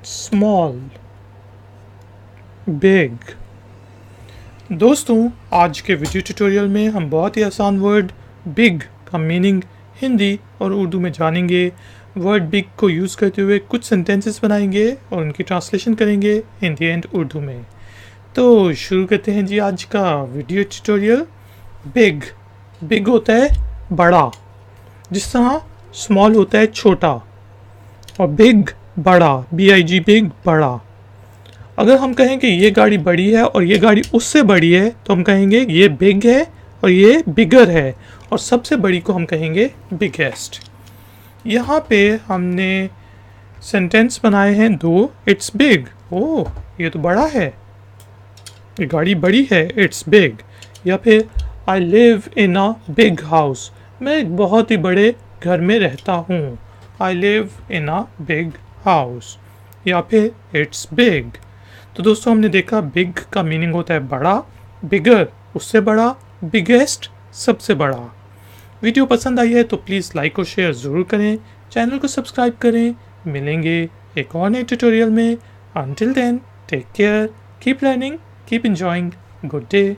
Small, big. दोस्तों, आज के वीडियो ट्यूटोरियल में हम बहुत ही आसान वर्ड बिग का मीनिंग हिंदी और उर्दू में जानेंगे। वर्ड बिग को यूज़ करते हुए कुछ सेंटेंसेस बनाएंगे और उनकी ट्रांसलेशन करेंगे हिंदी एंड उर्दू में। तो शुरू करते हैं जी आज का वीडियो ट्यूटोरियल। बिग, बिग होता है बड़ा, जिस तरह स्मॉल होता है छोटा, और बिग बड़ा, BIG, बिग बड़ा। अगर हम कहें कि ये गाड़ी बड़ी है और ये गाड़ी उससे बड़ी है तो हम कहेंगे ये बिग है और ये बिगर है, और सबसे बड़ी को हम कहेंगे बिगेस्ट। यहाँ पे हमने सेंटेंस बनाए हैं दो। इट्स बिग, ओह ये तो बड़ा है, ये गाड़ी बड़ी है, इट्स बिग। या फिर I live in a big house, मैं एक बहुत ही बड़े घर में रहता हूँ। I live in a big house. या फिर इट्स बिग। तो दोस्तों, हमने देखा बिग का मीनिंग होता है बड़ा, बिगर उससे बड़ा, बिगेस्ट सबसे बड़ा। वीडियो पसंद आई है तो प्लीज़ लाइक और शेयर ज़रूर करें, चैनल को सब्सक्राइब करें। मिलेंगे एक और नए ट्यूटोरियल में। Until then, take care, keep learning, keep enjoying. Good day.